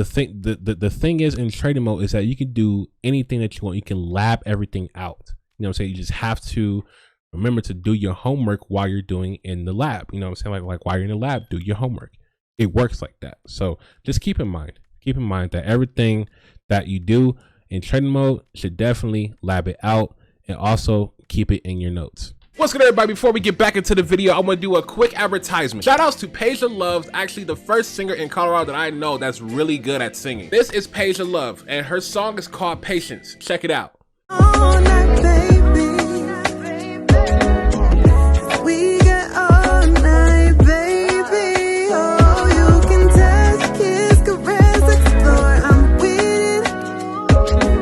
thing is, in training mode, is that you can do anything that you want. You can lab everything out. You know what I'm saying? You just have to remember to do your homework while you're doing in the lab. You know what I'm saying? Like while you're in the lab, do your homework. It works like that. So just keep in mind that everything that you do in training mode should definitely lab it out, and also keep it in your notes. What's good, everybody? Before we get back into the video, I'm gonna do a quick advertisement. Shout outs to Paisha Love, actually the first singer in Colorado that I know that's really good at singing. This is Paisha Love, and her song is called Patience. Check it out. All night, baby. We get all night, baby. Oh, you can touch, kiss, caress, explore. I'm with it.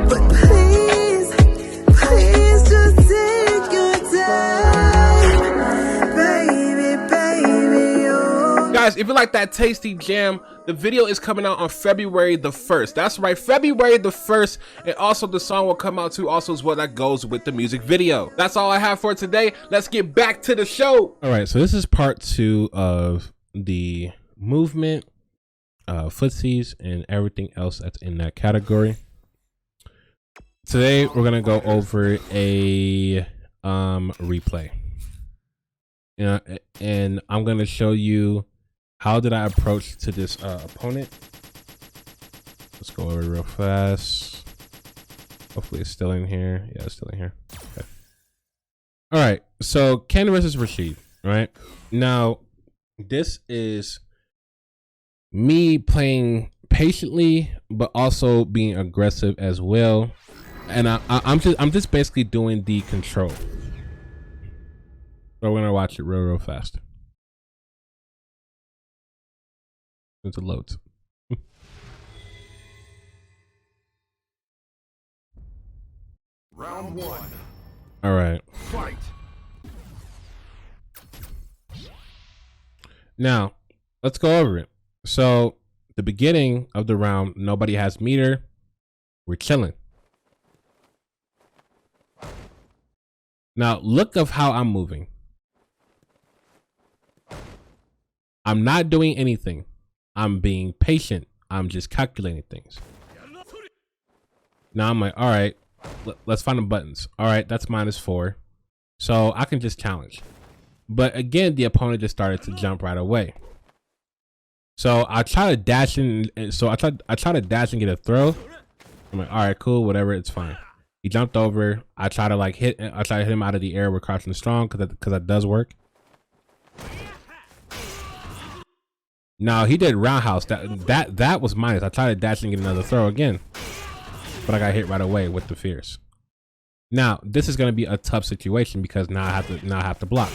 But please, please just take your time. Baby, baby, oh. Guys, if you like that tasty jam, the video is coming out on February the 1st. That's right, February the 1st. And also the song will come out too, also as well, that goes with the music video. That's all I have for today. Let's get back to the show. All right, so this is part 2 of the movement, footsies, and everything else that's in that category. Today, we're gonna go over a replay. And I'm gonna show you how did I approach to this opponent. Let's go over it real fast. Hopefully it's still in here. Yeah, it's still in here. Okay. All right. So Ken versus Shxd, right? Now, this is me playing patiently, but also being aggressive as well. And I'm just basically doing the control. So we're gonna watch it real fast. It loads. Round 1. All right. Fight. Now, let's go over it. So, the beginning of the round, nobody has meter. We're chilling. Now, look of how I'm moving. I'm not doing anything. I'm being patient. I'm just calculating things. Now I'm like, all right, let's find the buttons. All right, that's -4. So I can just challenge. But again, the opponent just started to jump right away. So I try to dash in. So I try to dash and get a throw. I'm like, all right, cool, whatever, it's fine. He jumped over. I try to hit him out of the air with crouching strong, because that does work. Now he did roundhouse. That was minus. I tried to dash and get another throw again, but I got hit right away with the fierce. Now this is going to be a tough situation because now I have to block.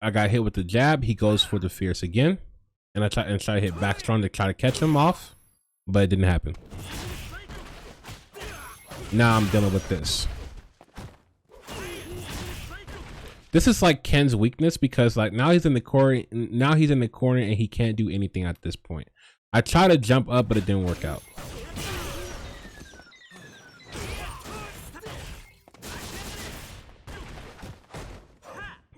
I got hit with the jab. He goes for the fierce again, and I try to hit back strong to try to catch him off, but it didn't happen. Now I'm dealing with this. This is like Ken's weakness, because like now he's in the corner. Now he's in the corner and he can't do anything at this point. I tried to jump up, but it didn't work out.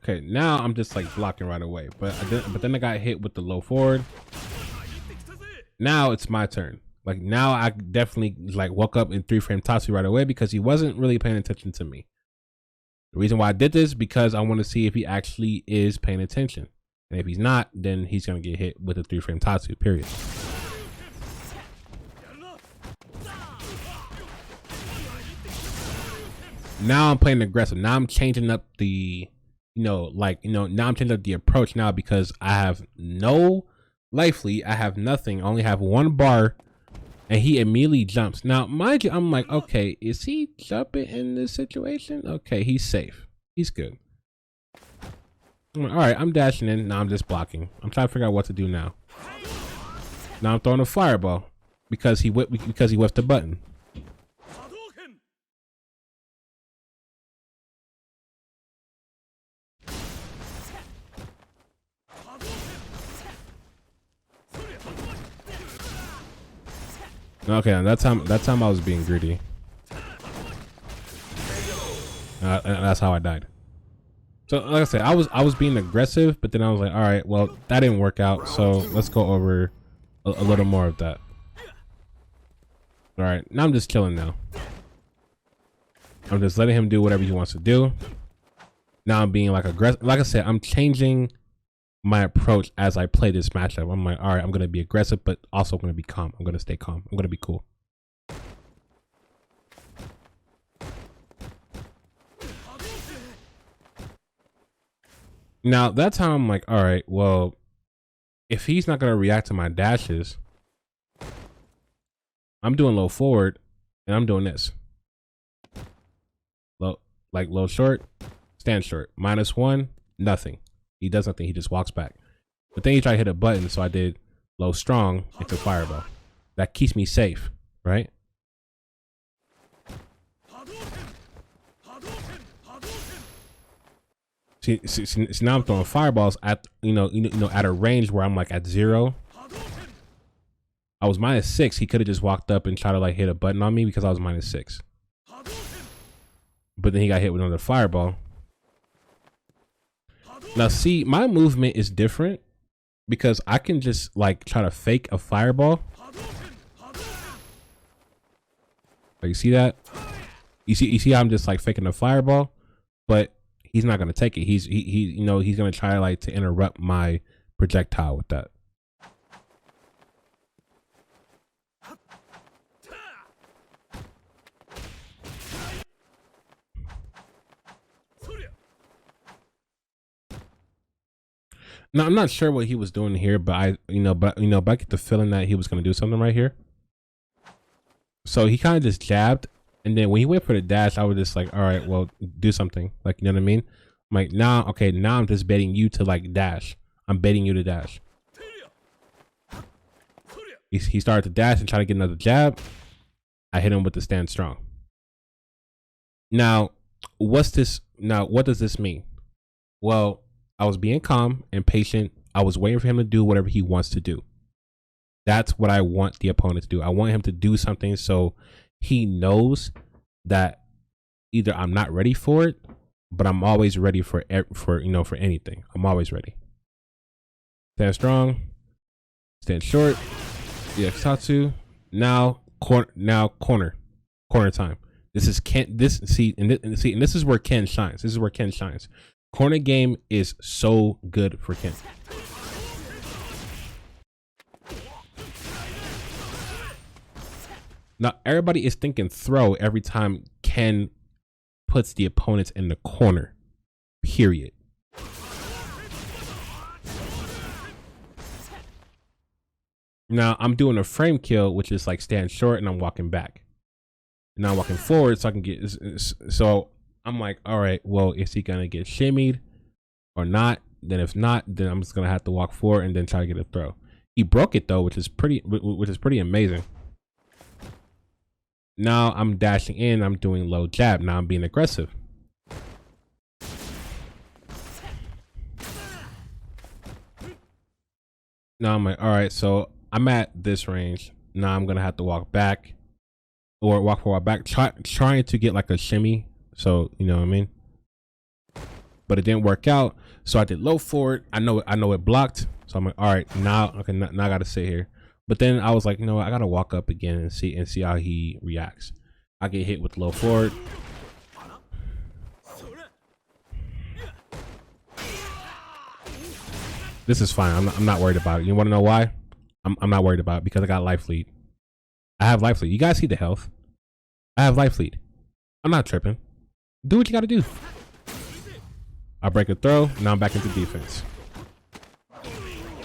Okay, now I'm just like blocking right away, but then I got hit with the low forward. Now it's my turn. Like now I definitely woke up in 3-frame Tatsu right away because he wasn't really paying attention to me. The reason why I did this because I want to see if he actually is paying attention. And if he's not, then he's going to get hit with a 3-frame Tatsu, period. Now I'm playing aggressive. Now I'm changing up the, now I'm changing up the approach now because I have no life lead. I have nothing. I only have 1 bar. And he immediately jumps. Now, mind you, I'm like, okay, is he jumping in this situation? Okay, he's safe. He's good. I'm like, all right, I'm dashing in. Now I'm just blocking. I'm trying to figure out what to do now. Now I'm throwing a fireball because he whipped the button. Okay, and that time I was being greedy. And that's how I died. So like I said, I was being aggressive, but then I was like, all right, well, that didn't work out, so let's go over a little more of that. All right, now I'm just chilling now. I'm just letting him do whatever he wants to do. Now I'm being like aggressive. Like I said, I'm changing my approach as I play this matchup. I'm like, all right, I'm gonna be aggressive, but also gonna be calm. I'm gonna stay calm. I'm gonna be cool. Now that time I'm like, all right, well, if he's not gonna react to my dashes, I'm doing low forward and I'm doing this. Low, like low short, stand short. -1, nothing. He does nothing, he just walks back. But then he tried to hit a button, so I did low strong into fireball. That keeps me safe, right? See, now I'm throwing fireballs at you know at a range where I'm like at 0. I was -6. He could have just walked up and tried to like hit a button on me because I was -6. But then he got hit with another fireball. Now see, my movement is different because I can just like try to fake a fireball. Like, you see that? You see how I'm just like faking a fireball, but he's not gonna take it. He's gonna try like to interrupt my projectile with that. Now I'm not sure what he was doing here, but I get the feeling that he was gonna do something right here. So he kind of just jabbed, and then when he went for the dash, I was just like, all right, well, do something. Like, you know what I mean? I'm like, now, okay, now I'm just betting you to like dash. I'm betting you to dash. He started to dash and try to get another jab. I hit him with the stand strong. Now, what does this mean? Well, I was being calm and patient. I was waiting for him to do whatever he wants to do. That's what I want the opponent to do. I want him to do something so he knows that either I'm not ready for it, but I'm always ready for anything. I'm always ready. Stand strong, stand short. Yeah, Tatsu. Now corner time. This is Ken. This is where Ken shines. This is where Ken shines. Corner game is so good for Ken. Now everybody is thinking throw every time Ken puts the opponents in the corner. Period. Now I'm doing a frame kill, which is like stand short and I'm walking back. Now I'm walking forward so I can get, so I'm like, all right, well, is he gonna get shimmied or not? Then if not, then I'm just gonna have to walk forward and then try to get a throw. He broke it though, which is pretty amazing. Now I'm dashing in, I'm doing low jab. Now I'm being aggressive. Now I'm like, all right, so I'm at this range. Now I'm gonna have to walk back or walk forward back, trying to get like a shimmy. So, you know what I mean? But it didn't work out. So I did low forward. I know it blocked. So I'm like, all right, now I gotta sit here. But then I was like, you know what? I gotta walk up again and see how he reacts. I get hit with low forward. This is fine. I'm not worried about it. You want to know why? I'm not worried about it because I got life lead. I have life lead. You guys see the health? I have life lead. I'm not tripping. Do what you got to do. I break a throw. Now I'm back into defense.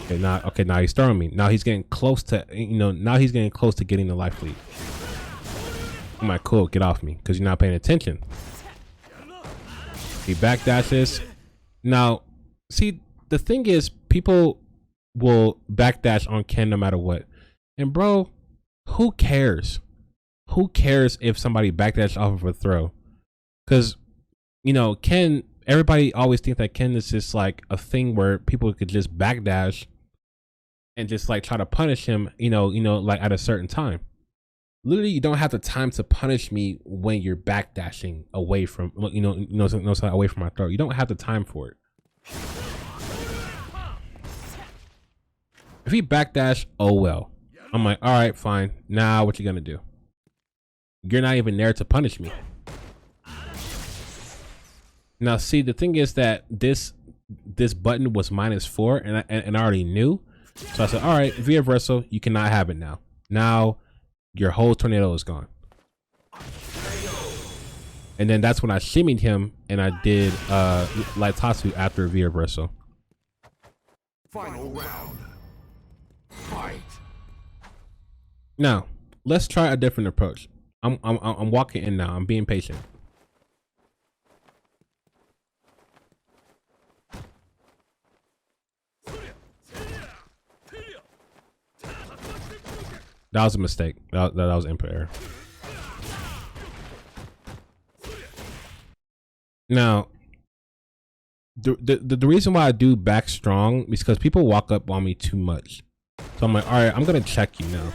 Okay, now he's throwing me. Now he's getting close to, now he's getting close to getting the life lead. I'm like, cool, get off me because you're not paying attention. He backdashes. Now, see, the thing is, people will backdash on Ken no matter what. And bro, who cares? Who cares if somebody backdash off of a throw? Because, Ken, everybody always think that Ken is just like a thing where people could just backdash and just like try to punish him, like at a certain time. literally you don't have the time to punish me when you're backdashing away from away from my throat. You don't have the time for it. If he backdash, oh well. I'm like, all right, fine. Now what you gonna do? You're not even there to punish me. Now see, the thing is that this button was -4 and I already knew. So I said, all right, via reversal, you cannot have it now. Now your whole tornado is gone. And then that's when I shimmied him and I did light Tatsu after via reversal. Final round. Fight. Now let's try a different approach. I'm walking in now. I'm being patient. That was a mistake. That was input error. Now, the reason why I do back strong is because people walk up on me too much. So I'm like, all right, I'm gonna check you now.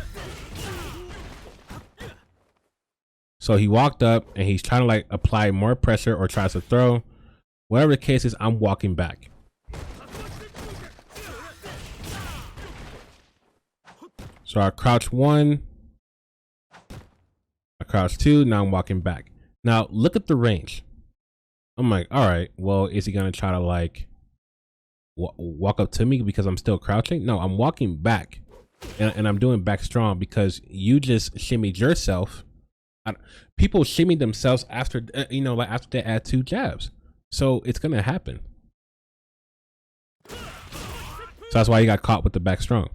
So he walked up and he's trying to like apply more pressure or tries to throw. Whatever the case is, I'm walking back. So I crouch 1, I crouch 2, now I'm walking back. Now look at the range. I'm like, all right, well, is he gonna try to like walk up to me because I'm still crouching? No, I'm walking back and I'm doing back strong because you just shimmied yourself. People shimmy themselves after, like after they add 2 jabs. So it's gonna happen. So that's why you got caught with the back strong.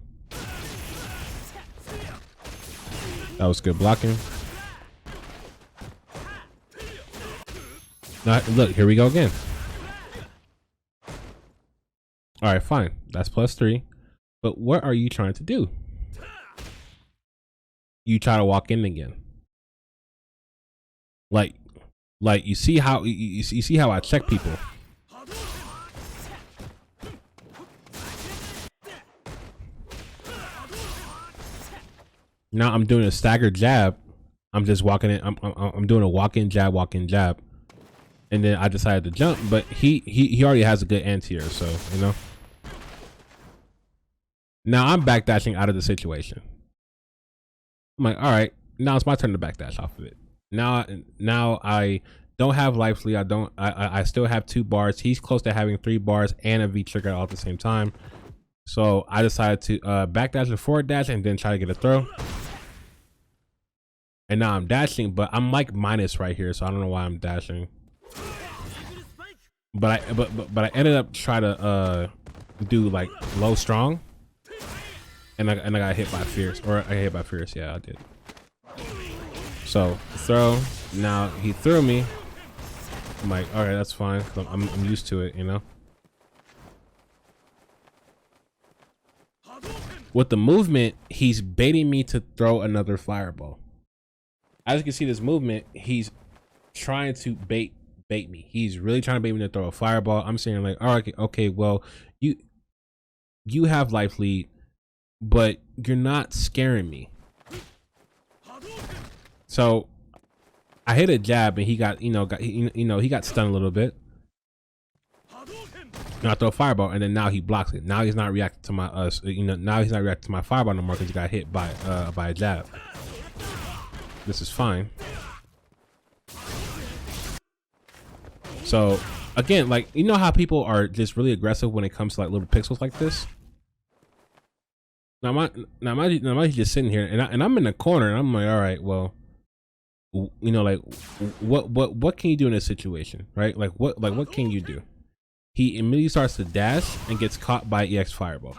That was good blocking. Now, look, here we go again. All right, fine. That's +3. But what are you trying to do? You try to walk in again. Like you see how you see how I check people. Now I'm doing a staggered jab. I'm just walking in. I'm doing a walk-in jab, and then I decided to jump. But he already has a good anti-air, so you know. Now I'm backdashing out of the situation. I'm like, all right, now it's my turn to backdash off of it. Now I don't have life lead. I still have 2 bars. He's close to having 3 bars and a V trigger all at the same time. So I decided to backdash and forward dash and then try to get a throw. And now I'm dashing, but I'm like minus right here, so I don't know why I'm dashing. But I ended up trying to do like low strong, and I got hit by fierce, or I got hit by fierce. Yeah, I did. So throw. Now he threw me. I'm like, all right, that's fine. I'm used to it, you know. With the movement, he's baiting me to throw another fireball. As you can see, this movement, he's trying to bait me. He's really trying to bait me to throw a fireball. I'm saying like, all right, okay, well, you have life lead, but you're not scaring me. So I hit a jab and he got, he got stunned a little bit. Now I throw a fireball and then now he blocks it. Now he's not reacting to my now he's not reacting to my fireball no more because he got hit by a jab. This is fine. So again, like, you know how people are just really aggressive when it comes to like little pixels like this? Now my just sitting here and I'm in the corner and I'm like, all right, well, you know, like what can you do in this situation, right? Like what can you do? He immediately starts to dash and gets caught by EX fireball.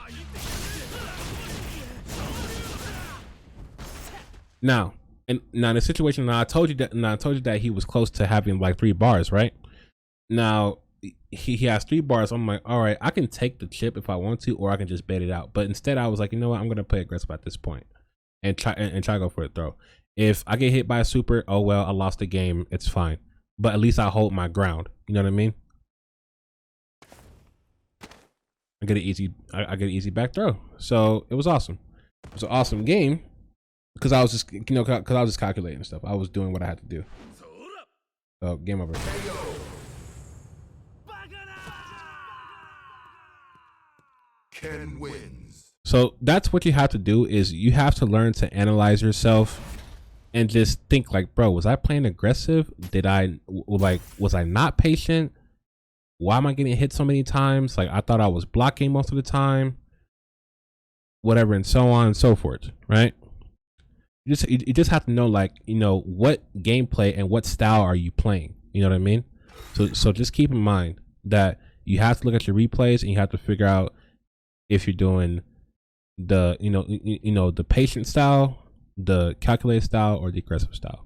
Now in the situation, I told you that he was close to having like 3 bars, right? Now he has 3 bars. I'm like, all right, I can take the chip if I want to, or I can just bait it out. But instead I was like, you know what, I'm gonna play aggressive at this point and try to go for a throw. If I get hit by a super, oh well, I lost the game, it's fine. But at least I hold my ground. You know what I mean? I get an easy back throw. So it was awesome. It was an awesome game. because I was just, you know, because I was just calculating stuff. I was doing what I had to do. So game over. Ken wins. So that's what you have to do, is you have to learn to analyze yourself and just think like, bro, was I playing aggressive? Did I was I not patient? Why am I getting hit so many times? Like, I thought I was blocking most of the time, whatever, and so on and so forth, right? You just have to know, like, you know, what gameplay and what style are you playing? You know what I mean? So just keep in mind that you have to look at your replays and you have to figure out if you're doing the, you know, the patient style, the calculated style, or the aggressive style.